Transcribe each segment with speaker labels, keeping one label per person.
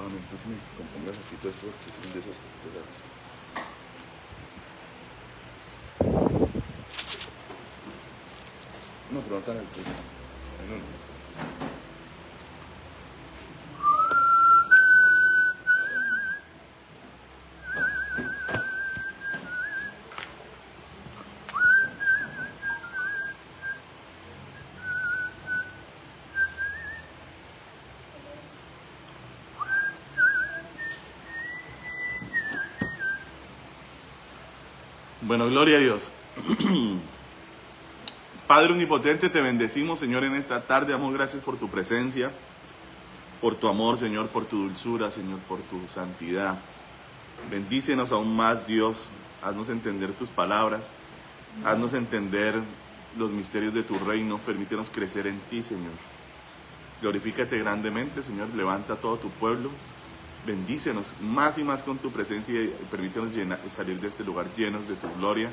Speaker 1: necesito que me compongas aquí todo esto porque es un desastre. No, pero no tan alto. No. Bueno, gloria a Dios. Padre omnipotente, te bendecimos, Señor, en esta tarde. Damos gracias por tu presencia, por tu amor, Señor, por tu dulzura, Señor, por tu santidad. Bendícenos aún más, Dios. Haznos entender tus palabras. Haznos entender los misterios de tu reino. Permítenos crecer en ti, Señor. Glorifícate grandemente, Señor. Levanta a todo tu pueblo. Bendícenos más y más con tu presencia y permítenos salir de este lugar llenos de tu gloria,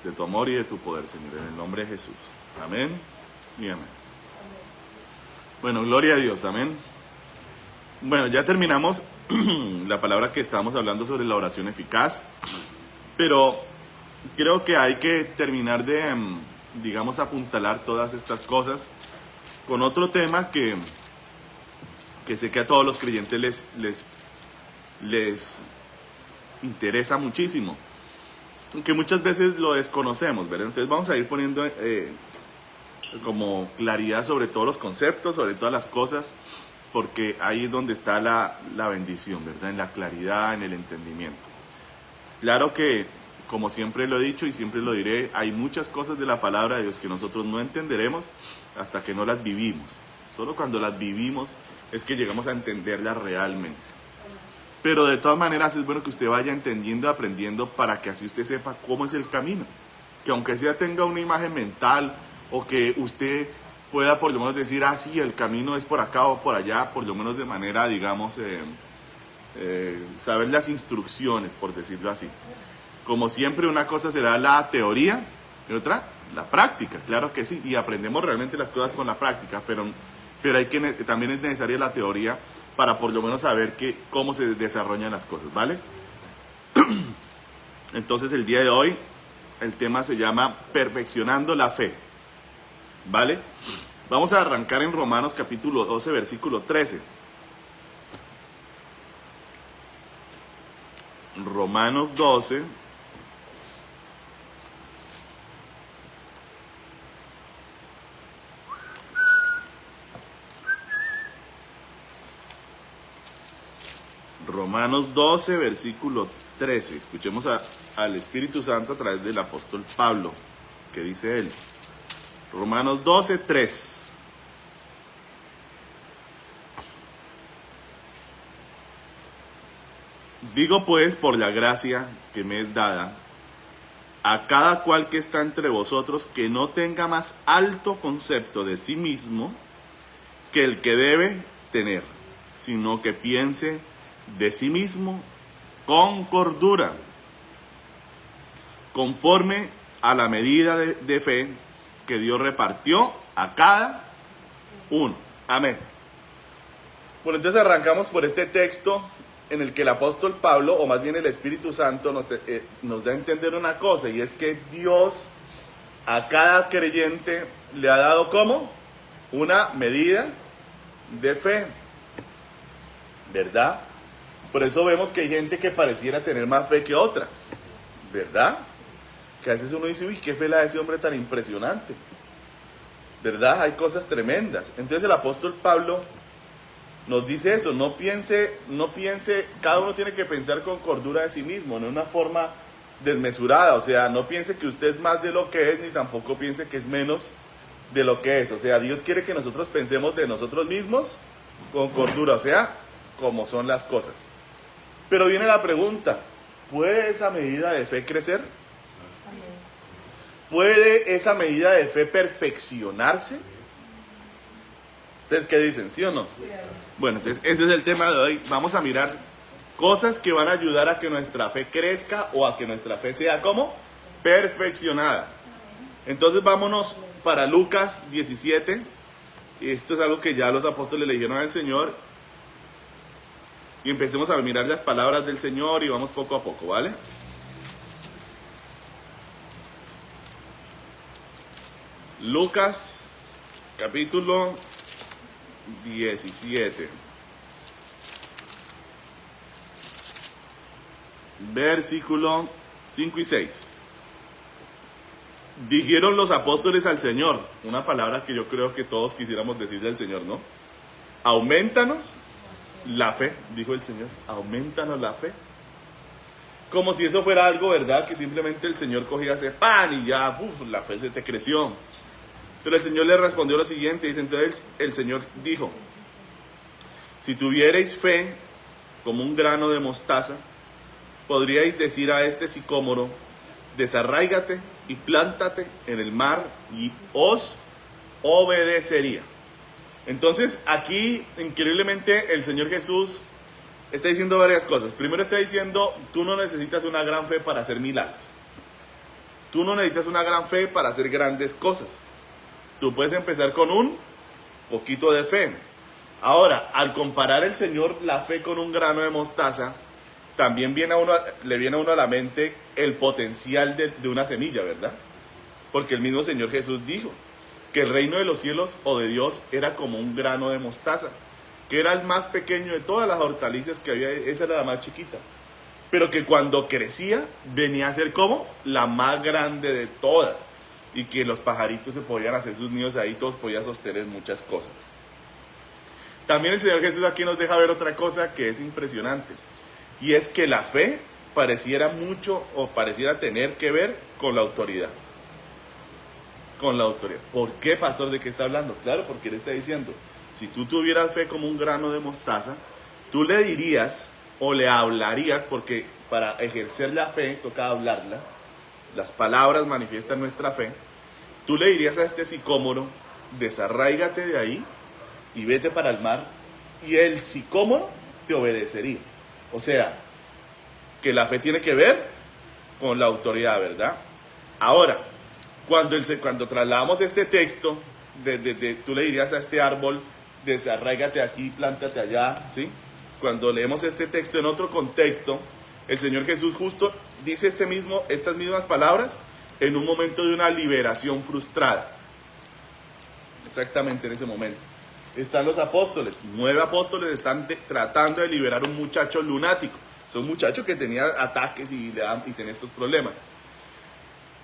Speaker 1: de tu amor y de tu poder, Señor, en el nombre de Jesús. Amén y amén. Bueno, gloria a Dios, amén. Bueno, ya terminamos la palabra que estábamos hablando sobre la oración eficaz, pero creo que hay que terminar de, digamos, apuntalar todas estas cosas con otro tema que sé que a todos los creyentes les interesa muchísimo, que muchas veces lo desconocemos, ¿verdad? Entonces vamos a ir poniendo como claridad sobre todos los conceptos, sobre todas las cosas, porque ahí es donde está la bendición, ¿verdad? En la claridad, en el entendimiento. Claro que, como siempre lo he dicho y siempre lo diré, hay muchas cosas de la palabra de Dios que nosotros no entenderemos hasta que no las vivimos. Solo cuando las vivimos es que llegamos a entenderlas realmente. Pero de todas maneras es bueno que usted vaya entendiendo, aprendiendo, para que así usted sepa cómo es el camino. Que aunque sea tenga una imagen mental, o que usted pueda por lo menos decir, ah, sí, el camino es por acá o por allá, por lo menos de manera, digamos, saber las instrucciones, por decirlo así. Como siempre, una cosa será la teoría y otra la práctica, claro que sí, y aprendemos realmente las cosas con la práctica, pero también es necesaria la teoría para por lo menos saber cómo se desarrollan las cosas, ¿vale? Entonces el día de hoy el tema se llama Perfeccionando la Fe, ¿vale? Vamos a arrancar en Romanos capítulo 12, versículo 13. Romanos 12, Romanos 12, versículo 13. Escuchemos al Espíritu Santo a través del apóstol Pablo, que dice él. Romanos 12, 3. Digo pues, por la gracia que me es dada, a cada cual que está entre vosotros, que no tenga más alto concepto de sí mismo que el que debe tener, sino que piense de sí mismo con cordura, conforme a la medida de fe que Dios repartió a cada uno. Amén. Bueno, entonces arrancamos por este texto en el que el apóstol Pablo, o más bien el Espíritu Santo, nos da a entender una cosa, y es que Dios a cada creyente le ha dado ¿cómo? Una medida de fe, ¿verdad? Por eso vemos que hay gente que pareciera tener más fe que otra, ¿verdad? Que a veces uno dice, uy, qué fe la de ese hombre tan impresionante, ¿verdad? Hay cosas tremendas. Entonces el apóstol Pablo nos dice eso, no piense, cada uno tiene que pensar con cordura de sí mismo, no de una forma desmesurada, o sea, no piense que usted es más de lo que es, ni tampoco piense que es menos de lo que es. O sea, Dios quiere que nosotros pensemos de nosotros mismos con cordura, o sea, como son las cosas. Pero viene la pregunta, ¿puede esa medida de fe crecer? ¿Puede esa medida de fe perfeccionarse? Entonces, ¿qué dicen? ¿Sí o no? Sí. Bueno, entonces ese es el tema de hoy. Vamos a mirar cosas que van a ayudar a que nuestra fe crezca o a que nuestra fe sea ¿cómo? Perfeccionada. Entonces vámonos para Lucas 17. Esto es algo que ya los apóstoles le dijeron al Señor. y empecemos a mirar las palabras del Señor y vamos poco a poco, ¿vale? Lucas, capítulo 17. Versículo 5 y 6. Dijeron los apóstoles al Señor, una palabra que yo creo que todos quisiéramos decirle al Señor, ¿no? Aumentanos la fe, dijo el Señor, aumentanos la fe. Como si eso fuera algo, ¿verdad? Que simplemente el Señor cogía ese pan y ya, la fe se te creció. Pero el Señor le respondió lo siguiente, dice, entonces el Señor dijo, si tuvierais fe como un grano de mostaza, podríais decir a este sicómoro, desarráigate y plántate en el mar y os obedecería. Entonces aquí increíblemente el Señor Jesús está diciendo varias cosas. Primero está diciendo, tú no necesitas una gran fe para hacer milagros. Tú no necesitas una gran fe para hacer grandes cosas. Tú puedes empezar con un poquito de fe. Ahora, al comparar el Señor la fe con un grano de mostaza, también le viene a uno a la mente el potencial de una semilla, ¿verdad? Porque el mismo Señor Jesús dijo que el reino de los cielos o de Dios era como un grano de mostaza, que era el más pequeño de todas las hortalizas que había, esa era la más chiquita, pero que cuando crecía venía a ser como la más grande de todas, y que los pajaritos se podían hacer sus nidos ahí, todos podían sostener muchas cosas. También el Señor Jesús aquí nos deja ver otra cosa que es impresionante, y es que la fe pareciera mucho o pareciera tener que ver con la autoridad. Con la autoridad. ¿Por qué, pastor? ¿De qué está hablando? Claro, porque él está diciendo, si tú tuvieras fe como un grano de mostaza, tú le dirías o le hablarías, porque para ejercer la fe toca hablarla, las palabras manifiestan nuestra fe, tú le dirías a este sicómoro, desarráigate de ahí y vete para el mar, y el sicómoro te obedecería. O sea, que la fe tiene que ver con la autoridad, ¿verdad? Ahora, cuando trasladamos este texto, tú le dirías a este árbol, desarráigate aquí, plántate allá, ¿sí? Cuando leemos este texto en otro contexto, el Señor Jesús justo dice estas mismas palabras en un momento de una liberación frustrada. Exactamente en ese momento. Están los apóstoles, 9 apóstoles están tratando de liberar a un muchacho lunático. Es un muchacho que tenía ataques y tenía estos problemas.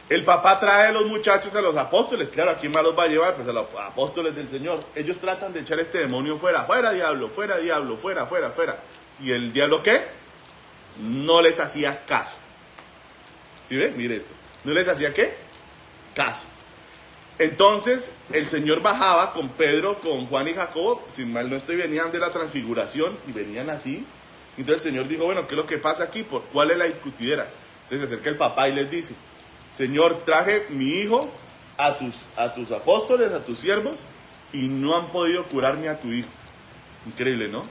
Speaker 1: El papá trae a los muchachos a los apóstoles. Claro, ¿a quién más los va a llevar? Pues a los apóstoles del Señor. Ellos tratan de echar este demonio fuera. Fuera diablo, fuera diablo, fuera, fuera, fuera. ¿Y el diablo qué? No les hacía caso. ¿Sí ve? Mire esto. ¿No les hacía qué? Caso. Entonces el Señor bajaba con Pedro, con Juan y Jacobo, sin mal no estoy, venían de la transfiguración y venían así. Entonces el Señor dijo, bueno, ¿qué es lo que pasa aquí? ¿Cuál es la discutidera? Entonces se acerca el papá y les dice, Señor, traje mi hijo a tus apóstoles, a tus siervos, y no han podido curarme a tu hijo. Increíble, ¿no?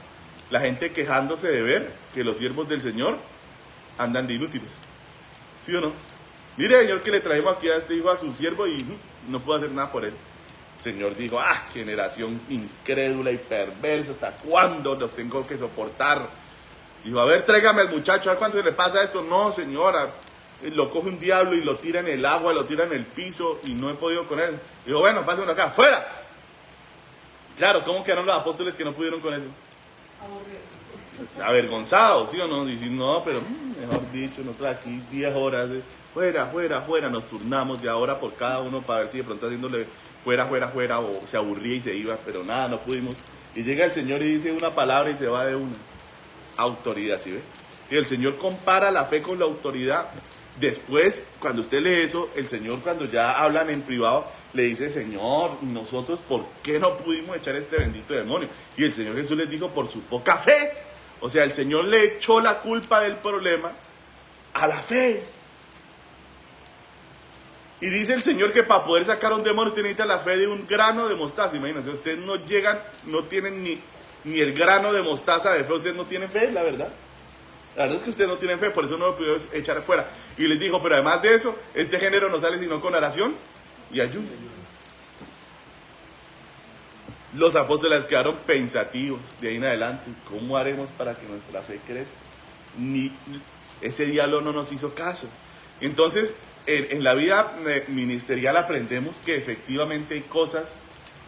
Speaker 1: La gente quejándose de ver que los siervos del Señor andan de inútiles. ¿Sí o no? Mire, Señor, que le traemos aquí a este hijo a su siervo y no puedo hacer nada por él. El Señor dijo, generación incrédula y perversa, ¿hasta cuándo los tengo que soportar? Dijo, a ver, tráigame al muchacho, a ver cuánto le pasa esto. No, señora, lo coge un diablo y lo tira en el agua, lo tira en el piso y no he podido con él. Dijo, bueno, pásenlo acá, ¡fuera! Claro, ¿cómo quedaron los apóstoles que no pudieron con eso? Avergonzados, ¿sí o no? Dicen, no, pero mejor dicho, nosotros aquí 10 horas, fuera, fuera, fuera, nos turnamos de ahora por cada uno para ver si de pronto haciéndole fuera, fuera, fuera, o se aburría y se iba, pero nada, no pudimos. Y llega el Señor y dice una palabra y se va de una. Autoridad, ¿sí ve? Y el Señor compara la fe con la autoridad. Después, cuando usted lee eso, el Señor, cuando ya hablan en privado, le dice, Señor, nosotros, ¿por qué no pudimos echar este bendito demonio? Y el Señor Jesús les dijo, por su poca fe. O sea, el Señor le echó la culpa del problema a la fe. Y dice el Señor que para poder sacar un demonio se necesita la fe de un grano de mostaza. Imagínense, ustedes no llegan, no tienen ni el grano de mostaza de fe, ustedes no tienen fe, la verdad. La verdad es que ustedes no tienen fe, por eso no lo pudieron echar afuera. Y les dijo, pero además de eso, este género no sale sino con oración y ayuno. Los apóstoles quedaron pensativos de ahí en adelante. ¿Cómo haremos para que nuestra fe crezca? Ese diálogo no nos hizo caso. Entonces, en la vida ministerial aprendemos que efectivamente hay cosas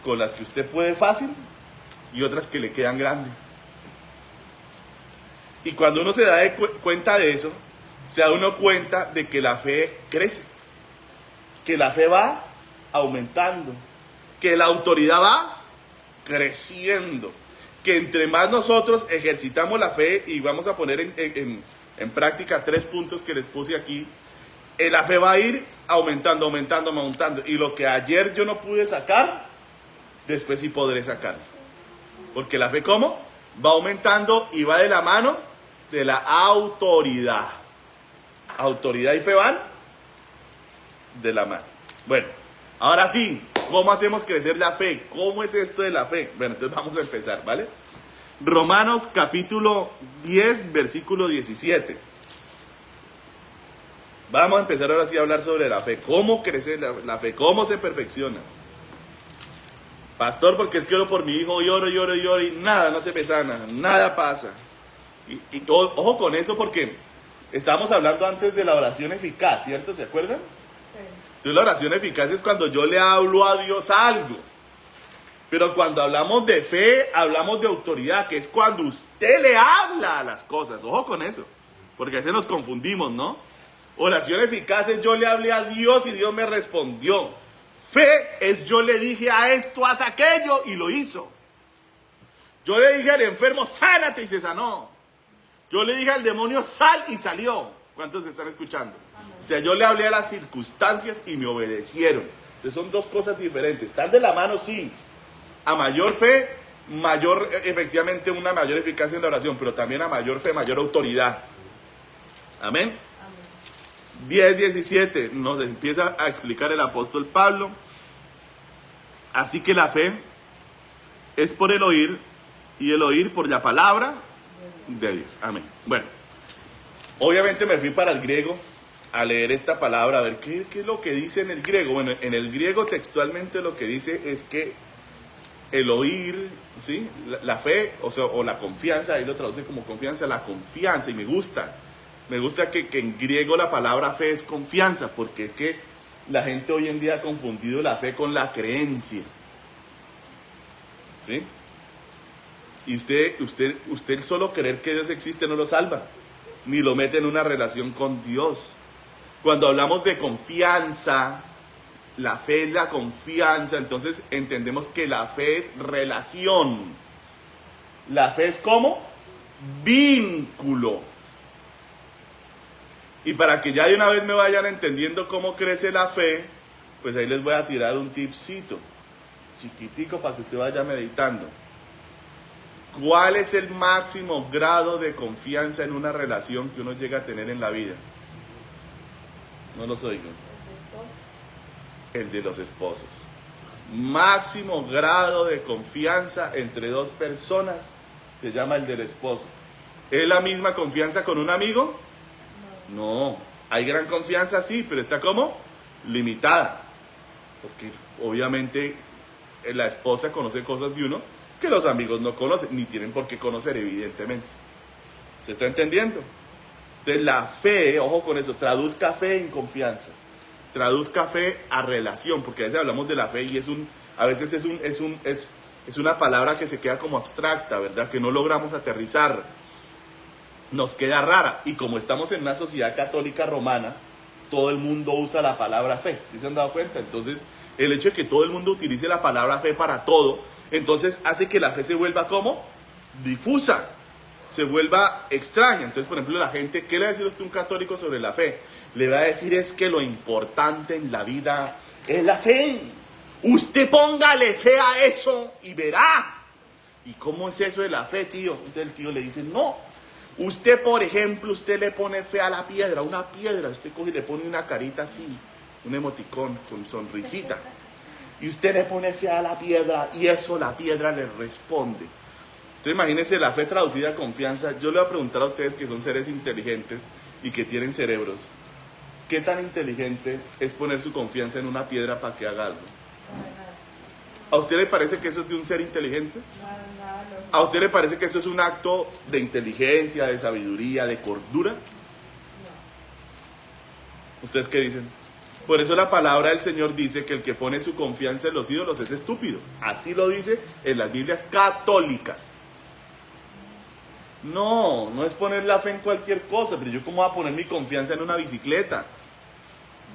Speaker 1: con las que usted puede fácil y otras que le quedan grandes. Y cuando uno se da cuenta de eso, se da uno cuenta de que la fe crece, que la fe va aumentando, que la autoridad va creciendo, que entre más nosotros ejercitamos la fe, y vamos a poner en práctica 3 puntos que les puse aquí, la fe va a ir aumentando, aumentando, aumentando, y lo que ayer yo no pude sacar, después sí podré sacar, porque la fe, ¿cómo? Va aumentando y va de la mano de la autoridad. Autoridad y fe van de la mano. Bueno, ahora sí, ¿cómo hacemos crecer la fe? ¿Cómo es esto de la fe? Bueno, entonces vamos a empezar, ¿vale? Romanos capítulo 10, versículo 17. Vamos a empezar ahora sí a hablar sobre la fe. ¿Cómo crece la fe? ¿Cómo se perfecciona? Pastor, porque es que oro por mi hijo, lloro y nada, no se me sana, nada pasa. Y ojo con eso, porque estábamos hablando antes de la oración eficaz, ¿cierto? ¿Se acuerdan? Sí. Entonces la oración eficaz es cuando yo le hablo a Dios algo. Pero cuando hablamos de fe, hablamos de autoridad, que es cuando usted le habla a las cosas. Ojo con eso, porque a veces nos confundimos, ¿no? Oración eficaz es yo le hablé a Dios y Dios me respondió. Fe es yo le dije a esto, haz aquello, y lo hizo. Yo le dije al enfermo, sánate, y se sanó. Yo le dije al demonio, sal, y salió. ¿Cuántos están escuchando? O sea, yo le hablé a las circunstancias y me obedecieron. Entonces son 2 cosas diferentes. Están de la mano, sí. A mayor fe, efectivamente una mayor eficacia en la oración, pero también a mayor fe, mayor autoridad. Amén. 10:17 nos empieza a explicar el apóstol Pablo. Así que la fe es por el oír, y el oír por la palabra de Dios. Amén. Bueno, obviamente me fui para el griego a leer esta palabra, a ver qué es lo que dice en el griego. Bueno, en el griego textualmente lo que dice es que el oír, ¿sí? La fe, o la confianza, ahí lo traduce como confianza, la confianza, y me gusta que en griego la palabra fe es confianza, porque es que la gente hoy en día ha confundido la fe con la creencia, ¿sí? Y usted solo creer que Dios existe no lo salva, ni lo mete en una relación con Dios. Cuando hablamos de confianza, la fe es la confianza, entonces entendemos que la fe es relación. La fe es ¿cómo? Vínculo. Y para que ya de una vez me vayan entendiendo cómo crece la fe, pues ahí les voy a tirar un tipcito, chiquitico, para que usted vaya meditando. ¿Cuál es el máximo grado de confianza en una relación que uno llega a tener en la vida? No los oigo. El de los esposos. Máximo grado de confianza entre 2 personas se llama el del esposo. ¿Es la misma confianza con un amigo? No. Hay gran confianza, sí, pero está ¿cómo? Limitada. Porque obviamente la esposa conoce cosas de uno que los amigos no conocen, ni tienen por qué conocer, evidentemente. ¿Se está entendiendo? Entonces la fe, ojo con eso, traduzca fe en confianza. Traduzca fe a relación, porque a veces hablamos de la fe y a veces es una palabra que se queda como abstracta, ¿verdad? Que no logramos aterrizar, nos queda rara. Y como estamos en una sociedad católica romana, todo el mundo usa la palabra fe, ¿sí se han dado cuenta? Entonces, el hecho de que todo el mundo utilice la palabra fe para todo, entonces hace que la fe se vuelva ¿cómo? Difusa, se vuelva extraña. Entonces, por ejemplo, la gente, ¿qué le va a decir usted a un católico sobre la fe? Le va a decir es que lo importante en la vida es la fe. Usted póngale fe a eso y verá. ¿Y cómo es eso de la fe, tío? Entonces el tío le dice, no. Usted, por ejemplo, usted le pone fe a la piedra, una piedra. Usted coge y le pone una carita así, un emoticón con sonrisita. Y usted le pone fe a la piedra y eso la piedra le responde. Entonces imagínense la fe traducida a confianza. Yo le voy a preguntar a ustedes que son seres inteligentes y que tienen cerebros. ¿Qué tan inteligente es poner su confianza en una piedra para que haga algo? ¿A usted le parece que eso es de un ser inteligente? ¿A usted le parece que eso es un acto de inteligencia, de sabiduría, de cordura? ¿Ustedes qué dicen? Por eso la palabra del Señor dice que el que pone su confianza en los ídolos es estúpido. Así lo dice en las Biblias católicas. No, no es poner la fe en cualquier cosa, pero yo cómo voy a poner mi confianza en una bicicleta.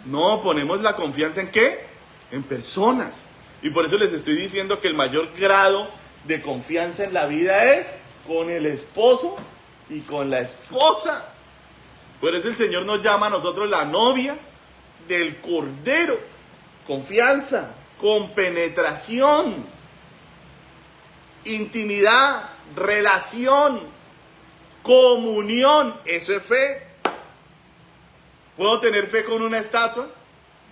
Speaker 1: No, ponemos la confianza ¿en qué? En personas. Y por eso les estoy diciendo que el mayor grado de confianza en la vida es con el esposo y con la esposa. Por eso el Señor nos llama a nosotros la novia del Cordero. Confianza, compenetración, intimidad, relación, comunión. Eso es fe. ¿Puedo tener fe con una estatua?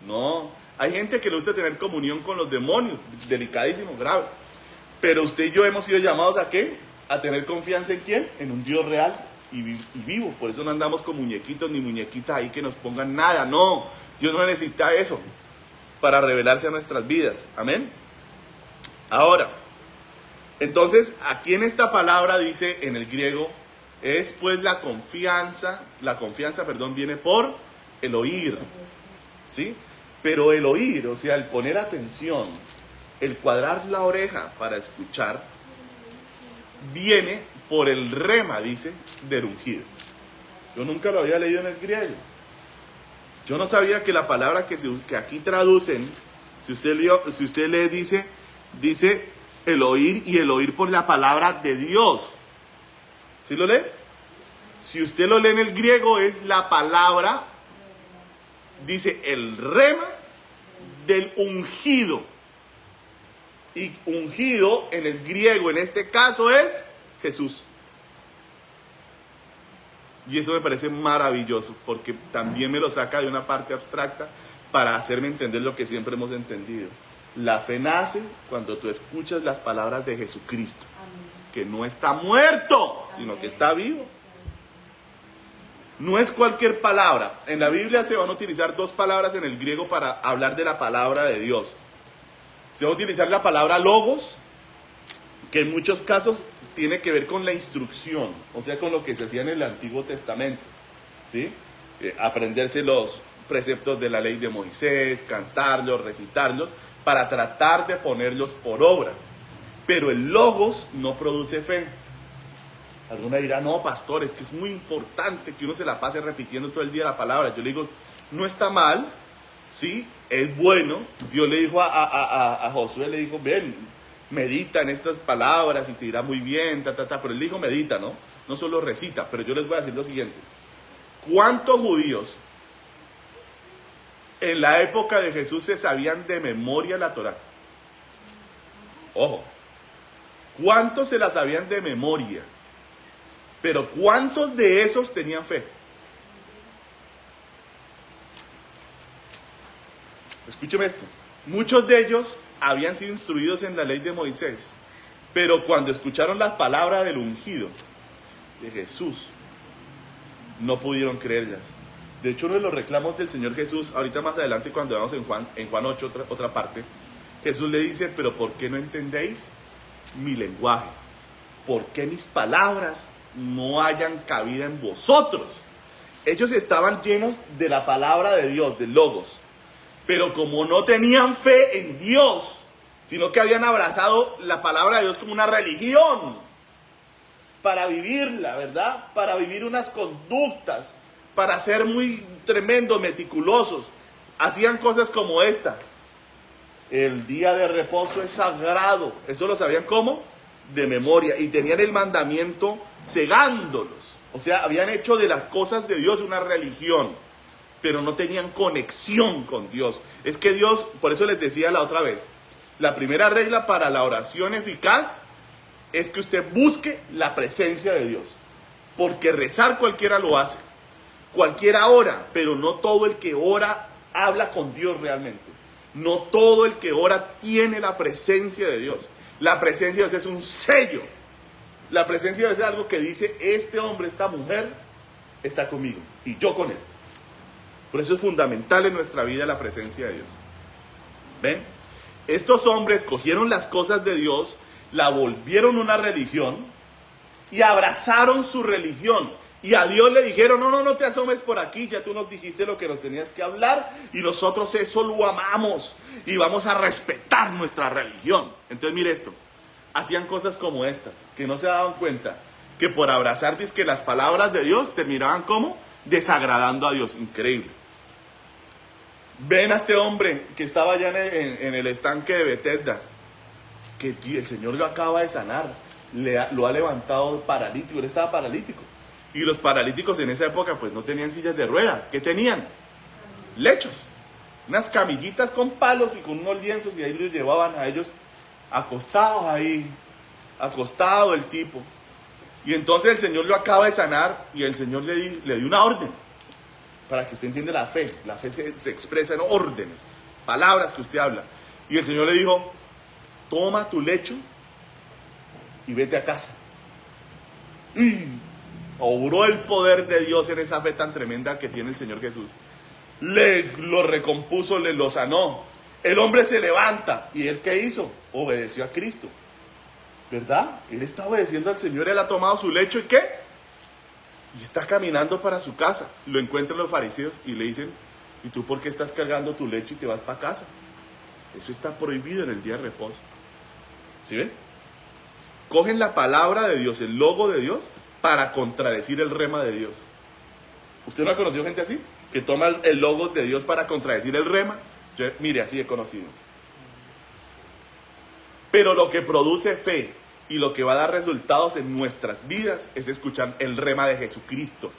Speaker 1: No. Hay gente que le gusta tener comunión con los demonios, delicadísimo, grave. Pero usted y yo hemos sido llamados ¿a qué? A tener confianza en ¿quién? En un Dios real y vivo. Por eso no andamos con muñequitos ni muñequitas ahí que nos pongan nada. No, Dios no necesita eso para revelarse a nuestras vidas. Amén. Ahora, entonces, aquí en esta palabra dice en el griego, es pues la confianza, viene por el oír, ¿sí? Pero el oír, o sea, el poner atención, el cuadrar la oreja para escuchar, viene por el rema, dice, del ungido. Yo nunca lo había leído en el griego. Yo no sabía que la palabra que aquí traducen, si usted lee, dice el oír, y el oír por la palabra de Dios. ¿Sí lo lee? Si usted lo lee en el griego, es la palabra, dice el rema del ungido. Y ungido en el griego, en este caso, es Jesús. Y eso me parece maravilloso, porque también me lo saca de una parte abstracta para hacerme entender lo que siempre hemos entendido. La fe nace cuando tú escuchas las palabras de Jesucristo, que no está muerto, sino que está vivo. No es cualquier palabra. En la Biblia se van a utilizar dos palabras en el griego para hablar de la palabra de Dios. Se va a utilizar la palabra logos, que en muchos casos tiene que ver con la instrucción, o sea, con lo que se hacía en el Antiguo Testamento, ¿sí? Aprenderse los preceptos de la ley de Moisés, cantarlos, recitarlos, para tratar de ponerlos por obra. Pero el logos no produce fe. Alguna dirá, no, pastor, es que es muy importante que uno se la pase repitiendo todo el día la palabra. Yo le digo, no está mal, sí, es bueno. Dios le dijo a Josué, le dijo, ven, medita en estas palabras y te irá muy bien, pero él dijo medita, ¿no? No solo recita. Pero yo les voy a decir lo siguiente. ¿Cuántos judíos en la época de Jesús se sabían de memoria la Torá? Ojo, ¿cuántos se la sabían de memoria? Pero ¿cuántos de esos tenían fe? Escúcheme esto. Muchos de ellos habían sido instruidos en la ley de Moisés, pero cuando escucharon la palabra del ungido de Jesús, no pudieron creerlas. De hecho, uno de los reclamos del Señor Jesús, ahorita más adelante cuando vamos en Juan 8, otra parte, Jesús le dice, pero ¿por qué no entendéis mi lenguaje? ¿Por qué mis palabras no hayan cabida en vosotros? Ellos estaban llenos de la palabra de Dios, del logos, pero como no tenían fe en Dios, sino que habían abrazado la palabra de Dios como una religión, para vivirla, ¿verdad? Para vivir unas conductas, para ser muy tremendos, meticulosos, hacían cosas como esta. El día de reposo es sagrado. Eso lo sabían ¿cómo? De memoria. Y tenían el mandamiento cegándolos. O sea, habían hecho de las cosas de Dios una religión, pero no tenían conexión con Dios. Es que Dios, por eso les decía la otra vez, la primera regla para la oración eficaz es que usted busque la presencia de Dios. Porque rezar cualquiera lo hace. Cualquiera ora, pero no todo el que ora habla con Dios realmente. No todo el que ora tiene la presencia de Dios. La presencia de Dios es un sello. La presencia de Dios es algo que dice, este hombre, esta mujer, está conmigo y yo con él. Por eso es fundamental en nuestra vida la presencia de Dios. ¿Ven? Estos hombres cogieron las cosas de Dios, la volvieron una religión y abrazaron su religión. Y a Dios le dijeron, no te asomes por aquí, ya tú nos dijiste lo que nos tenías que hablar y nosotros eso lo amamos y vamos a respetar nuestra religión. Entonces mire esto, hacían cosas como estas, que no se daban cuenta que por abrazar dizque las palabras de Dios terminaban como desagradando a Dios. Increíble. Ven a este hombre que estaba allá en el estanque de Bethesda, que el Señor lo acaba de sanar, lo ha levantado paralítico, él estaba paralítico. Y los paralíticos en esa época pues no tenían sillas de ruedas. ¿Qué tenían? Lechos. Unas camillitas con palos y con unos lienzos y ahí los llevaban a ellos acostados ahí. Acostado el tipo. Y entonces el Señor lo acaba de sanar y el Señor le dio una orden. Para que usted entienda la fe. La fe se expresa en órdenes. Palabras que usted habla. Y el Señor le dijo, toma tu lecho y vete a casa. Obró el poder de Dios en esa fe tan tremenda que tiene el Señor Jesús. Lo recompuso, lo sanó. El hombre se levanta. ¿Y él qué hizo? Obedeció a Cristo. ¿Verdad? Él está obedeciendo al Señor. Él ha tomado su lecho y ¿qué? Y está caminando para su casa. Lo encuentran los fariseos y le dicen, ¿y tú por qué estás cargando tu lecho y te vas para casa? Eso está prohibido en el día de reposo. ¿Sí ven? Cogen la palabra de Dios, el logo de Dios, para contradecir el rema de Dios. ¿Usted no ha conocido gente así? Que toma el logo de Dios para contradecir el rema. Yo, mire, así he conocido. Pero lo que produce fe y lo que va a dar resultados en nuestras vidas es escuchar el rema de Jesucristo.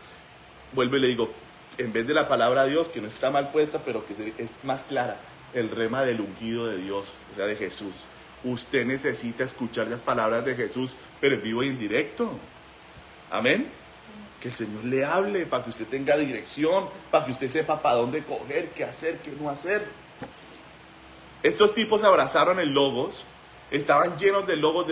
Speaker 1: Vuelvo y le digo, en vez de la palabra de Dios, que no está mal puesta, pero que es más clara, el rema del ungido de Dios, o sea, de Jesús. Usted necesita escuchar las palabras de Jesús, pero en vivo y en directo. Amén. Que el Señor le hable para que usted tenga dirección, para que usted sepa para dónde coger, qué hacer, qué no hacer. Estos tipos abrazaron el logos, estaban llenos de logos,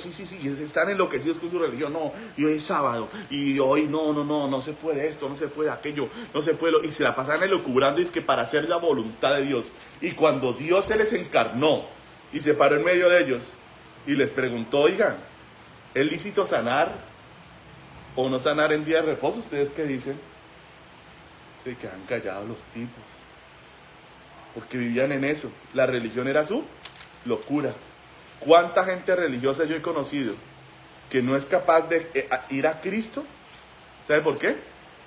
Speaker 1: y sí, y están enloquecidos con su religión. No, y hoy es sábado, y hoy no se puede esto, no se puede aquello, no se puede, y se la pasaban elucubrando, y es que para hacer la voluntad de Dios. Y cuando Dios se les encarnó y se paró en medio de ellos y les preguntó, oigan, ¿es lícito sanar o no sanar en día de reposo? ¿Ustedes qué dicen? Se quedan callados los tipos, porque vivían en eso. La religión era su locura. ¿Cuánta gente religiosa yo he conocido que no es capaz de ir a Cristo? ¿Sabe por qué?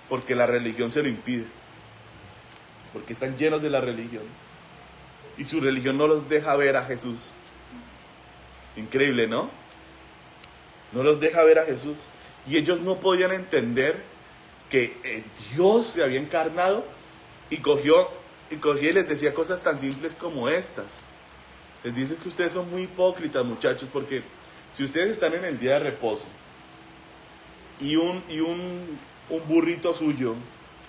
Speaker 1: Porque la religión se lo impide. Porque están llenos de la religión. Y su religión no los deja ver a Jesús. Increíble, ¿no? No los deja ver a Jesús. Y ellos no podían entender que Dios se había encarnado y cogía y les decía cosas tan simples como estas. Les dice que ustedes son muy hipócritas, muchachos, porque si ustedes están en el día de reposo y un burrito suyo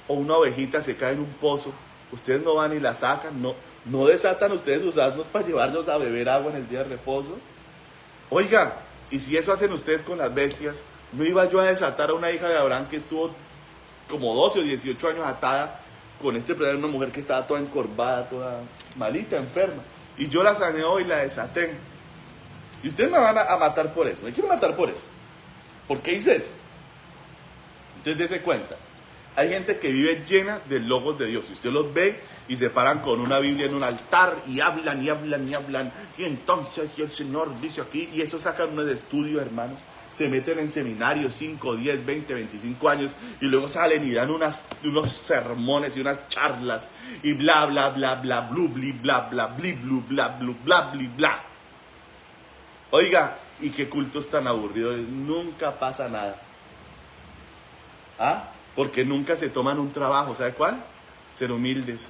Speaker 1: o una ovejita se cae en un pozo, ustedes no van y la sacan, no desatan ustedes sus asnos para llevarlos a beber agua en el día de reposo. Oiga, y si eso hacen ustedes con las bestias, ¿no iba yo a desatar a una hija de Abraham que estuvo como 12 o 18 años atada con este problema, una mujer que estaba toda encorvada, toda malita, enferma? Y yo la sané hoy y la desaté. Y ustedes me van a matar por eso. ¿Me quieren matar por eso? ¿Por qué hice eso? Entonces dése cuenta. Hay gente que vive llena de logos de Dios. Y usted los ve y se paran con una Biblia en un altar y hablan y hablan y hablan. Y entonces y el Señor dice aquí. Y eso sacan uno de estudio, hermanos. Se meten en seminarios 5, 10, 20, 25 años y luego salen y dan unos sermones y unas charlas y bla, bla, bla, bla, blu, bli, bla, bla, bli, blu, bla, blu, bla, bli, bla. Oiga, y qué cultos tan aburridos, nunca pasa nada. ¿Ah? Porque nunca se toman un trabajo, ¿sabe cuál? Ser humildes.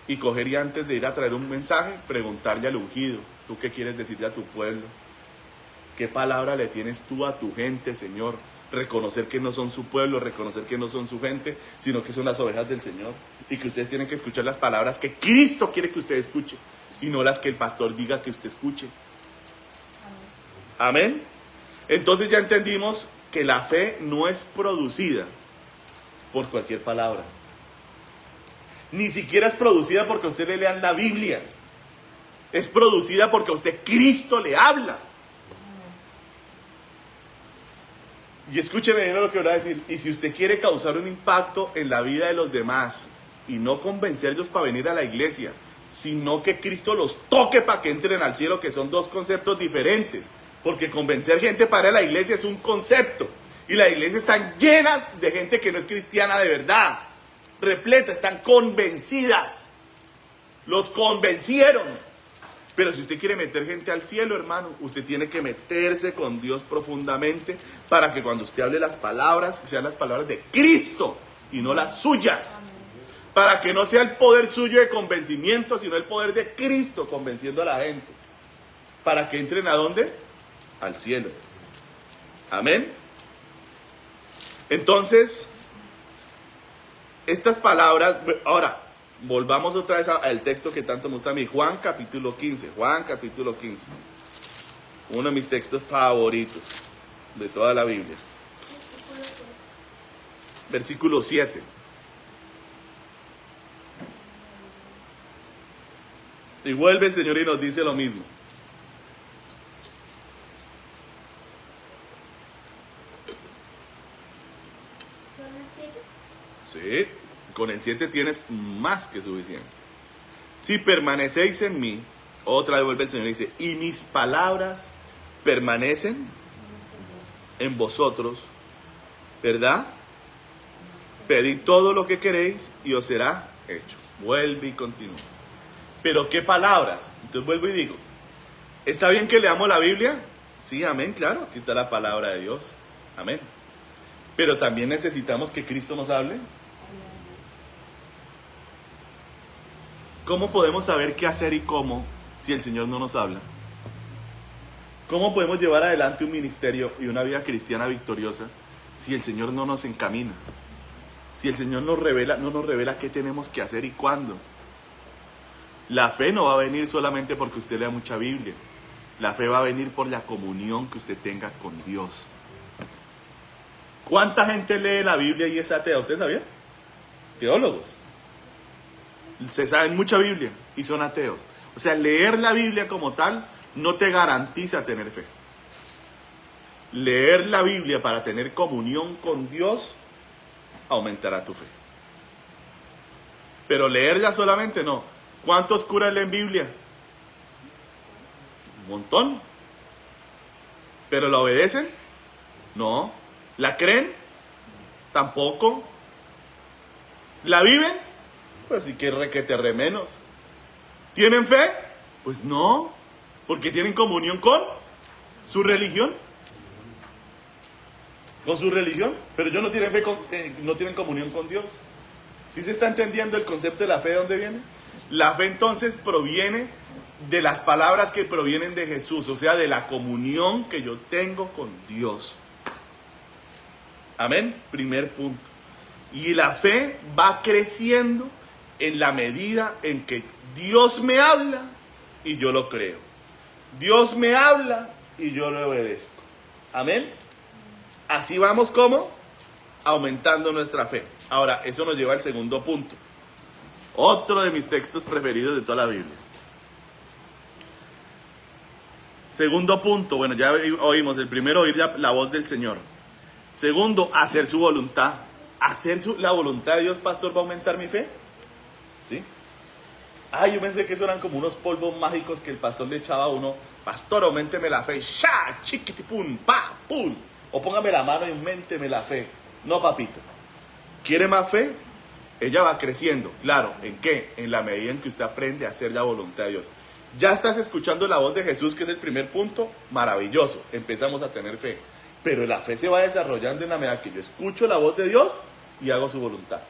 Speaker 1: Y coger y antes de ir a traer un mensaje, preguntarle al ungido, ¿tú qué quieres decirle a tu pueblo? ¿Qué palabra le tienes tú a tu gente, Señor? Reconocer que no son su pueblo, reconocer que no son su gente, sino que son las ovejas del Señor. Y que ustedes tienen que escuchar las palabras que Cristo quiere que usted escuche. Y no las que el pastor diga que usted escuche. Amén. Entonces ya entendimos que la fe no es producida por cualquier palabra. Ni siquiera es producida porque ustedes lean la Biblia. Es producida porque a usted Cristo le habla. Y escúcheme bien lo que voy a decir. Y si usted quiere causar un impacto en la vida de los demás y no convencerlos para venir a la iglesia, sino que Cristo los toque para que entren al cielo, que son dos conceptos diferentes. Porque convencer gente para ir a la iglesia es un concepto. Y las iglesias están llenas de gente que no es cristiana de verdad. Repletas, están convencidas. Los convencieron. Pero si usted quiere meter gente al cielo, hermano, usted tiene que meterse con Dios profundamente para que cuando usted hable las palabras, sean las palabras de Cristo y no las suyas. Para que no sea el poder suyo de convencimiento, sino el poder de Cristo convenciendo a la gente. Para que entren ¿a dónde? Al cielo. Amén. Entonces, estas palabras, ahora, volvamos otra vez al texto que tanto me gusta a mí, Juan capítulo 15, uno de mis textos favoritos de toda la Biblia. Versículo 7. Y vuelve el Señor y nos dice lo mismo. Sí, con el 7 tienes más que suficiente. Si permanecéis en mí, otra vez vuelve el Señor y dice, y mis palabras permanecen en vosotros, ¿verdad? Pedid todo lo que queréis y os será hecho. Vuelve y continúa. Pero ¿qué palabras? Entonces vuelvo y digo, ¿está bien que leamos la Biblia? Sí, amén, claro, aquí está la palabra de Dios. Amén. Pero también necesitamos que Cristo nos hable. ¿Cómo podemos saber qué hacer y cómo si el Señor no nos habla? ¿Cómo podemos llevar adelante un ministerio y una vida cristiana victoriosa si el Señor no nos encamina? Si el Señor no nos revela qué tenemos que hacer y cuándo. La fe no va a venir solamente porque usted lea mucha Biblia. La fe va a venir por la comunión que usted tenga con Dios. ¿Cuánta gente lee la Biblia y es atea? ¿Usted sabía? Teólogos. Se saben mucha Biblia y son ateos. O sea, leer la Biblia como tal no te garantiza tener fe. Leer la Biblia para tener comunión con Dios aumentará tu fe. Pero leerla solamente no. ¿Cuántos curas leen Biblia? Un montón. ¿Pero la obedecen? No. ¿La creen? Tampoco. ¿La viven? Pues sí que requete re menos. ¿Tienen fe? Pues no, porque tienen comunión con su religión. Con su religión, pero ellos no tienen fe, no tienen comunión con Dios. ¿Sí se está entendiendo el concepto de la fe de dónde viene? La fe entonces proviene de las palabras que provienen de Jesús, o sea, de la comunión que yo tengo con Dios. Amén, primer punto. Y la fe va creciendo en la medida en que Dios me habla y yo lo creo. Dios me habla y yo lo obedezco. Amén. Así vamos como aumentando nuestra fe. Ahora, eso nos lleva al segundo punto. Otro de mis textos preferidos de toda la Biblia. Segundo punto, bueno, ya oímos. El primero, oír la voz del Señor. Segundo, hacer su voluntad. La voluntad de Dios, pastor, ¿va a aumentar mi fe? ¿Sí? Yo pensé que eso eran como unos polvos mágicos que el pastor le echaba a uno. Pastor, auménteme la fe. ¡Sha! ¡Chiquitipum! ¡Pa! ¡Pum! O póngame la mano y auménteme la fe. No, papito. ¿Quiere más fe? Ella va creciendo. Claro, ¿en qué? En la medida en que usted aprende a hacer la voluntad de Dios. Ya estás escuchando la voz de Jesús, que es el primer punto. Maravilloso. Empezamos a tener fe. Pero la fe se va desarrollando en la medida que yo escucho la voz de Dios y hago su voluntad.